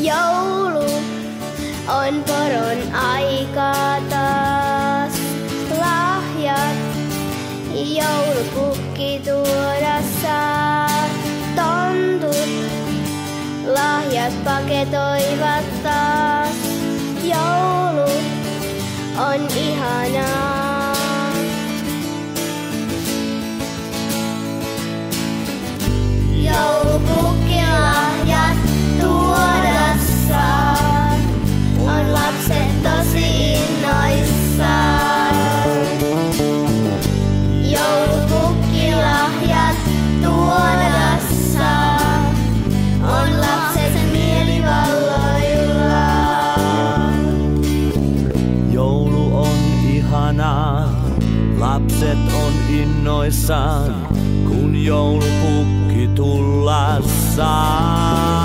Joulu on poron aika taas. Lahjat joulupukki tuoda saa. Tontut lahjat paketoivat taas. Joulu on ihanaa. Joulupukki lahjat tuoda saa. On lapset tosi innoissaan. Joulupukki lahjat tuoda saa. On lapset mielivalloillaan. Joulu on ihanaa, lapset on innoissaan, kun joulupukki tulla saa.